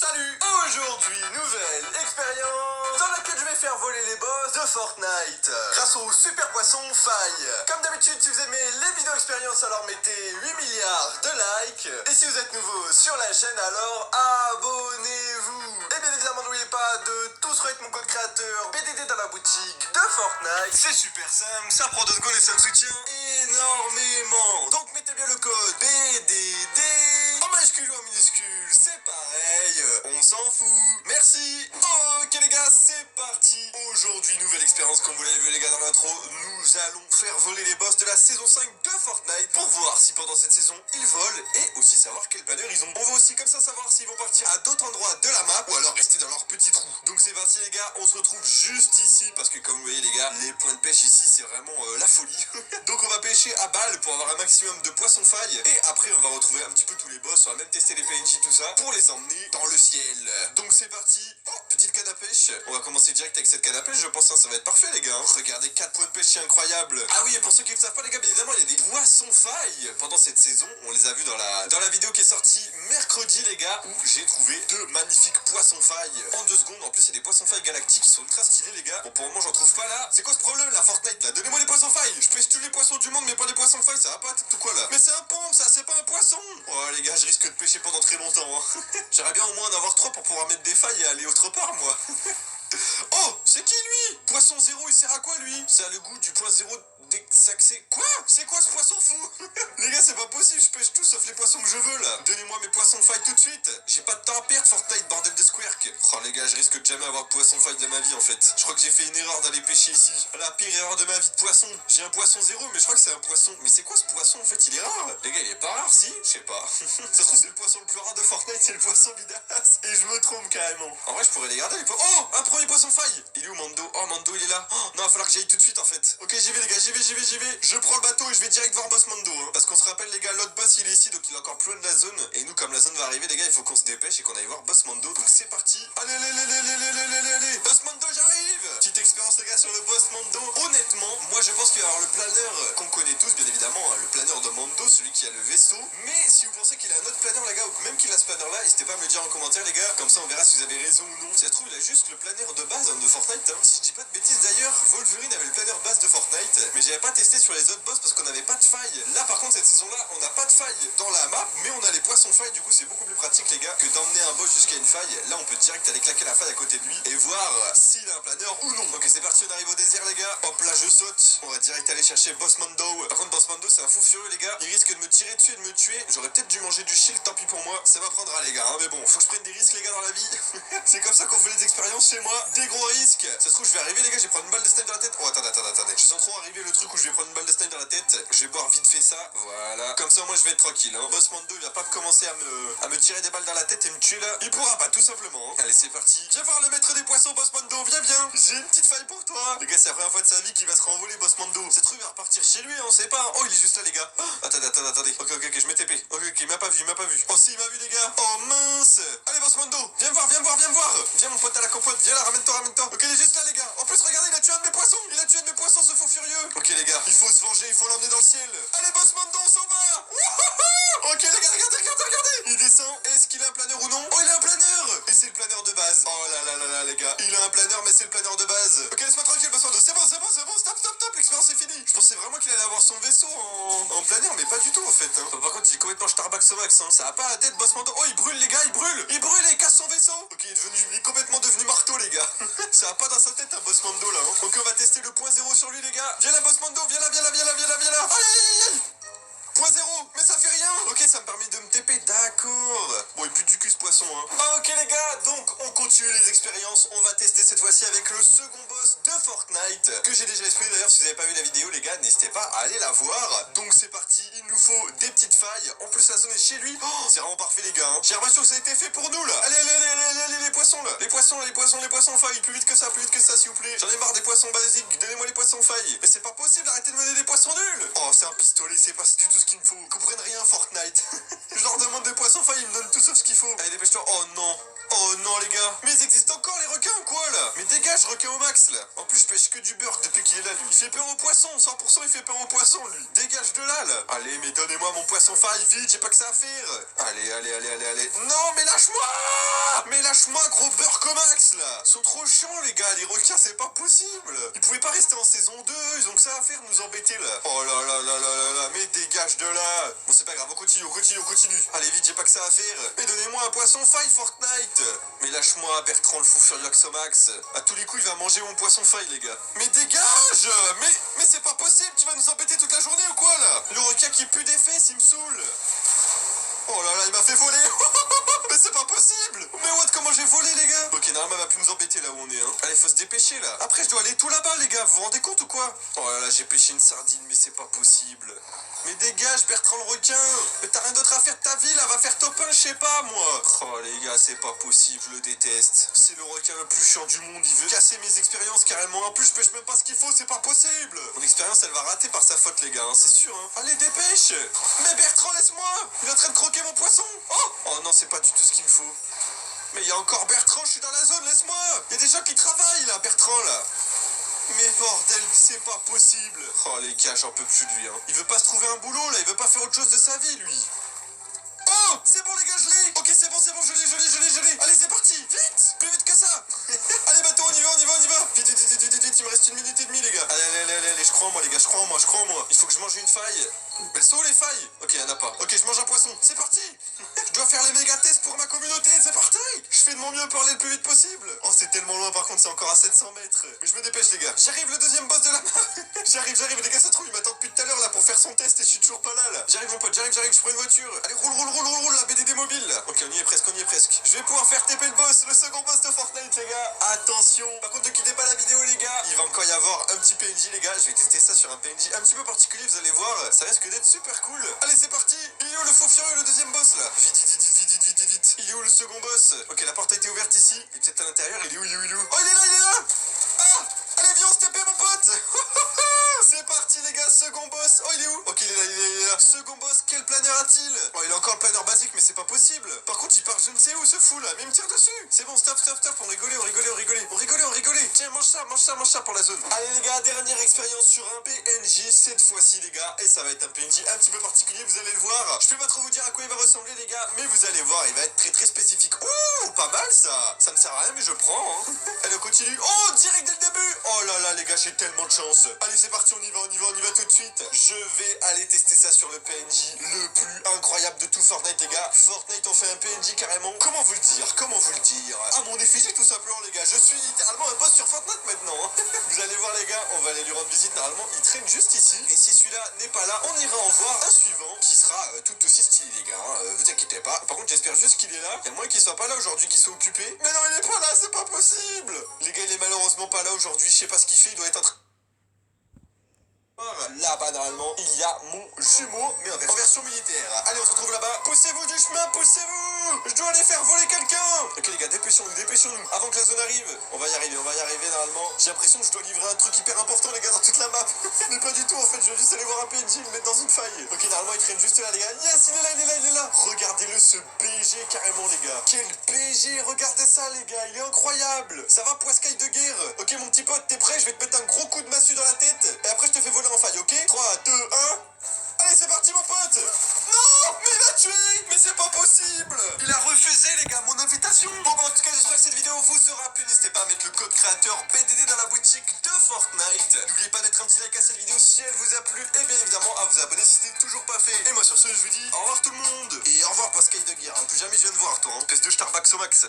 Salut! Aujourd'hui, nouvelle expérience dans laquelle je vais faire voler les boss de Fortnite grâce au super poisson faille. Comme d'habitude, si vous aimez les vidéos expériences, alors mettez 8 milliards de likes. Et si vous êtes nouveau sur la chaîne, alors abonnez-vous. Et bien évidemment, n'oubliez pas de tous remettre mon code créateur BDD dans la boutique de Fortnite. C'est super simple, ça prend 2 secondes et ça me soutient énormément. Donc mettez bien le code BDD en majuscule ou en minuscule, c'est pareil, on s'en fout. Merci. Ok les gars, c'est parti. Aujourd'hui, nouvelle expérience comme vous l'avez vu les gars dans l'intro. Nous allons faire voler les boss de la saison 5 de Fortnite pour voir si pendant cette saison ils volent et aussi savoir quel planeur ils ont. On va aussi comme ça savoir s'ils vont partir à d'autres endroits de la map ou alors rester dans leur petit trou. Donc c'est parti les gars, on se retrouve juste ici parce que comme vous voyez les gars, les points de pêche ici c'est vraiment la folie. Donc on va pêcher à balle pour avoir un maximum de poissons failles et après on va retrouver un petit peu tous les boss, on va même tester les PNJ tout ça pour les emmener dans le ciel. Donc c'est parti. Oh, petite canne à pêche. On va commencer direct avec cette canne à pêche, je pense que ça va être parfait les gars. Regardez, 4 points de pêche, c'est incroyable. Ah oui, et pour ceux qui ne le savent pas les gars, bien évidemment, il y a des poissons failles pendant cette saison. On les a vus dans la vidéo qui est sortie mercredi les gars, où j'ai trouvé 2 magnifiques poissons failles en 2 secondes. En plus, il y a des poissons failles galactiques qui sont ultra stylés les gars. Bon, pour le moment, j'en trouve pas là. C'est quoi ce problème la Fortnite là? Donnez-moi les poissons failles. Je pêche tous les poissons du monde, mais pas les poissons failles, ça va pas tout quoi là? Mais c'est un pompe, ça, c'est pas un poisson. Oh les gars, je risque de pêcher pendant très longtemps. Hein. J'aimerais bien au moins en avoir 3 pour pouvoir mettre des failles et aller autre part moi. Oh, c'est qui lui? Poisson zéro, il sert à quoi lui? Ça a le goût du point zéro désaxé. Quoi? C'est quoi ce poisson fou? Les gars, c'est pas possible, je pêche tout sauf les poissons que je veux là. Donnez-moi mes poissons failles tout de suite. J'ai pas de temps à perdre, Fortnite, bordel de squirk. Oh les gars, je risque de jamais avoir de poisson faille de ma vie en fait. Je crois que j'ai fait une erreur d'aller pêcher ici. La pire erreur de ma vie de poisson. J'ai un poisson zéro, mais je crois que c'est un poisson. Mais c'est quoi ce poisson en fait? Il est rare. Les gars, il est pas rare, si? Je sais pas. Ça se trouve, c'est le poisson le plus rare de Fortnite, c'est le poisson bidasse. Et je me trompe carrément. En vrai, je pourrais les garder les poissons. Oh, un premier poisson faille. Il est où Mando? Oh, Mando, il est là. Oh, non, il va falloir que j'aille tout de suite en fait. Ok, j'y vais les gars, j'y vais. Je prends le bateau et je vais direct voir Boss Mando. Hein. Parce qu'on se rappelle les gars, l'autre boss il est ici, donc il est encore plus loin de la zone. Et nous, comme la zone va arriver, les gars, il faut qu'on se dépêche et qu'on aille voir Boss Mando. Donc c'est parti. Allez. Boss Mando, j'arrive. Petite expérience les gars sur le Boss Mando. Honnêtement, moi je pense qu'il va y avoir le planeur qu'on connaît tous, bien évidemment, hein, le planeur de Mando, celui qui a le vaisseau. Mais si vous pensez qu'il a un autre planeur les gars, ou même qu'il a ce planeur là, n'hésitez pas à me le dire en commentaire les gars. Comme ça on verra si vous avez raison ou non. Si ça se trouve, il a juste le planeur de base hein, de Fortnite. Hein. Si je dis pas de bêtises d'ailleurs, Wolverine avait le planeur base de Fortnite. Mais j'avais pas testé sur les autres boss parce qu'on n'avait pas de faille. Là par contre cette saison là, on n'a pas de faille dans la map, mais on a les poissons failles, du coup c'est beaucoup plus pratique les gars que d'emmener un boss jusqu'à une faille. Là on peut direct aller claquer la faille à côté de lui et voir s'il a un planeur ou non. Ok c'est parti, on arrive au désert les gars. Hop là je saute. On va direct aller chercher Boss Mando. Par contre Boss Mando c'est un fou furieux les gars. Il risque de me tirer dessus et de me tuer. J'aurais peut-être dû manger du shield, tant pis pour moi. Ça m'apprendra les gars, hein, mais bon, faut que je prenne des risques les gars dans la vie. C'est comme ça qu'on fait les expériences chez moi. Des gros risques. Ça se trouve je vais arriver les gars, je vais prendre une balle de snipe dans la tête. Oh attendez. Je sens trop arriver le truc où je vais prendre une balle de snipe dans la tête. Je vais boire vite fait ça. Voilà. Comme ça moi je vais être tranquille. Hein. Boss Mando il va pas commencer à me tirer des balles dans la tête et me tuer là. Il pourra pas tout simplement. Hein. Allez c'est parti. Viens voir le maître des poissons Boss Mando. Viens. J'ai une petite faille pour toi. Les gars c'est la première fois de sa vie qu'il va se renvoler Boss Mando. Cette rue va repartir chez lui, on sait pas. Oh il est juste là les gars. Oh, attendez. Ok je mets TP. Ok il m'a pas vu. Oh si il m'a vu les gars. Oh mince. Allez Boss Mando. Viens voir. Viens mon pote à la compote. Viens là, ramène-toi. Ok il est juste là les gars. En plus regardez il a tué un de mes poissons. Ce fou furieux. Ok les gars, il faut se venger, il faut l'emmener dans le ciel. Allez Boss Mando, on s'en va. Wouhou. Ok les gars, regardez. Il descend. Est-ce qu'il a un planeur ou non? Oh il a un planeur. Et c'est le planeur de base. Oh là les gars. Il a un planeur mais c'est le planeur de base. Ok laisse-moi tranquille Boss Mando. C'est bon. Stop. L'expérience est finie. Je pensais vraiment qu'il allait avoir son vaisseau en planeur mais pas du tout en fait. Hein. Par contre il est complètement Starbucks au max. Hein. Ça va pas à la tête Boss Mando. Oh il brûle les gars, il brûle et il casse son vaisseau. Ok il est complètement devenu marteau les gars. Ça va pas dans sa tête un Boss Mando là. Hein. Donc on va tester le point zéro sur lui les gars. Viens là Boss Mando, viens là. Aïe. Point zéro, mais ça fait rien. Ok, ça me permet de me TP, d'accord. Bon, il pue du cul ce poisson, hein. Ah, ok les gars, donc on continue les expériences. On va tester cette fois-ci avec le second boss de Fortnite, que j'ai déjà expliqué d'ailleurs. Si vous n'avez pas vu la vidéo les gars, n'hésitez pas à aller la voir. Donc c'est parti, il nous faut des petites failles. En plus la zone est chez lui. Oh, c'est vraiment parfait les gars. Hein. J'ai l'impression que ça a été fait pour nous là. Allez, les poissons là. Les poissons failles. Plus vite que ça s'il vous plaît. J'en ai marre des poissons basiques. Donnez-moi les poissons failles. Mais c'est pas possible, arrêtez de me donner des poissons nuls. Oh, c'est un pistolet, c'est pas du tout ce qu'il me faut. Ils comprennent rien Fortnite. Je leur demande des poissons failles, ils me donnent tout sauf ce qu'il faut. Allez, dépêche-toi. Oh non. Oh non les gars, mais ils existent encore les requins ou quoi là? Mais dégage requin au max là. En plus je pêche que du beurre depuis qu'il est là lui. Il fait peur aux poissons, 100% il fait peur aux poissons lui. Dégage de là là. Allez mais donnez-moi mon poisson faille vite, j'ai pas que ça à faire. Allez, allez, allez, allez, allez. Non mais lâche-moi. Mais lâche-moi gros beurre au max là. Ils sont trop chiants les gars, les requins c'est pas possible. Ils pouvaient pas rester en saison 2, ils ont que ça à faire de nous embêter là. Oh là là là là là là, mais dégage de là. Bon c'est pas grave, on continue, on continue, on continue. Allez vite, j'ai pas que ça à faire. Mais donnez-moi un poisson faille Fortnite. Mais lâche-moi Bertrand le fou furieux Max. À tous les coups il va manger mon poisson faille les gars. Mais dégage. Mais c'est pas possible, tu vas nous embêter toute la journée ou quoi là? Le requin qui pue des fesses, il me saoule. Oh là là, il m'a fait voler. Mais c'est pas possible. Mais what, comment j'ai volé les gars? Ok, normalement elle va plus nous embêter là où on est hein. Allez, faut se dépêcher là. Après je dois aller tout là-bas les gars, vous vous rendez compte ou quoi? Oh là là, j'ai pêché une sardine, mais c'est pas possible. Mais dégage Bertrand le requin. Mais t'as rien d'autre à faire de ta vie là, va faire top 1, je sais pas moi. Oh les gars, c'est pas possible, je le déteste. C'est le requin le plus chiant du monde, il veut casser mes expériences carrément. En plus je pêche même pas ce qu'il faut, c'est pas possible. Mon expérience elle va rater par sa faute les gars, hein, c'est sûr hein. Allez dépêche. Mais Bertrand laisse-moi. Il est en train de croquer mon poisson. Oh non, c'est pas du tout ce qu'il me faut. Mais il y a encore Bertrand, je suis dans la zone, laisse-moi. Il y a des gens qui travaillent là, Bertrand là. Mais bordel, c'est pas possible. Oh les gars, j'en peux plus de lui hein. Il veut pas se trouver un boulot là, il veut pas faire autre chose de sa vie lui. Oh, c'est bon les gars, je l'ai. Ok, c'est bon, je l'ai. Allez, c'est parti, vite, plus vite que ça. Allez bateau, on y va. Vite, il me reste 1 minute et demie les gars. Allez, je crois en moi les gars, je crois en moi. Il faut que je mange une faille. Elles sont où les failles? Ok, y'en a pas. Ok, je mange un poisson, c'est parti. Je dois faire les méga tests pour ma communauté, c'est parti. Je fais de mon mieux pour aller le plus vite possible. Oh, c'est tellement loin par contre, c'est encore à 700 mètres. Mais je me dépêche les gars. J'arrive, le deuxième boss de la map. J'arrive, les gars, ça se trouve, il m'attend depuis tout à l'heure là pour faire son test et je suis toujours pas là. J'arrive mon pote, j'arrive, je prends une voiture. Allez, roule, la BDD mobile là. Ok, on y est presque. Je vais pouvoir faire TP le boss, le second boss de Fortnite les gars. Attention. Par contre, ne quittez pas la vidéo les gars. Il va encore y avoir un petit PNJ les gars. Je vais tester ça sur un PNJ un petit peu particulier, vous allez voir. Ça risque d'être super cool. Allez, c'est parti. Il est où le faux furieux, le deuxième boss là? Vite. Il est où le second boss? Ok, la porte a été ouverte ici. Il est peut-être à l'intérieur. Il est où? Oh, il est là. Ah, allez, viens, on se TP mon pote. C'est parti les gars, second boss. Oh, il est où? Ok, il est là. Second boss, quel planeur a-t-il? Oh, il a encore le planeur basique, mais c'est pas possible. Par contre, il part je ne sais où ce fou là, mais il me tire dessus. C'est bon, stop. On rigolait. Tiens, mange ça pour la zone. Allez les gars, dernière expérience sur un PNJ cette fois-ci les gars. Et ça va être un PNJ un petit peu particulier, vous allez le voir. Je peux pas trop vous dire à quoi il va ressembler les gars, mais vous allez voir, il va être très spécifique. Ouh, pas mal ça. Ça ne sert à rien, mais je prends hein. Allez, on continue. Oh, direct dès le début. Oh là là les gars, j'ai tellement de chance. Allez, c'est parti, on y va tout de suite. Je vais aller tester ça sur le PNJ le plus incroyable de tout Fortnite les gars. Fortnite on fait un PNJ carrément. Comment vous le dire? À mon effigie tout simplement les gars. Je suis littéralement un boss sur Fortnite maintenant hein. Vous allez voir les gars, on va aller lui rendre visite normalement. Il traîne juste ici. Et si celui-là n'est pas là, on ira en voir un suivant qui sera tout aussi stylé les gars hein. Vous inquiétez pas. Par contre j'espère juste qu'il est là. Il y a moins qu'il soit pas là aujourd'hui, qu'il soit occupé. Mais non, il est pas là, c'est pas possible. Les gars, il est malheureusement pas là aujourd'hui. Je sais pas ce qu'il fait, il doit être en train... Là-bas normalement il y a mon jumeau mais en version militaire. Allez, on se retrouve là-bas. Poussez-vous du chemin, poussez-vous. Je dois aller faire voler quelqu'un. Ok les gars, dépêchons-nous avant que la zone arrive. On va y arriver normalement. J'ai l'impression que je dois livrer un truc hyper important les gars dans toute la map. Mais pas du tout en fait, je vais juste aller voir un PNJ et le mettre dans une faille. Ok, normalement il traîne juste là les gars. Yes, il est là. Regardez-le, ce BG carrément les gars. Quel BG, regardez ça les gars, il est incroyable. Ça va poiscaille de guerre. Ok mon petit pote, t'es prêt? Je vais te mettre un gros coup de massue dans la tête et après je te fais voler en faille, ok? 3, 2, 1. Allez, c'est parti mon pote. Non, mais il m'a tué. Mais c'est pas possible. Il a refusé les gars mon invitation. Bon bah en tout cas j'espère que cette vidéo vous aura plu. N'hésitez pas à mettre le code créateur BDD dans la boutique de Fortnite. N'oubliez pas d'être un petit like à cette vidéo si elle vous a plu. Et bien évidemment à vous abonner si c'est toujours pas fait. Et moi sur ce je vous dis au revoir tout le monde. Et au revoir Pascal de Guerre hein. Plus jamais je viens de voir toi hein. Espèce de Starbucks au max.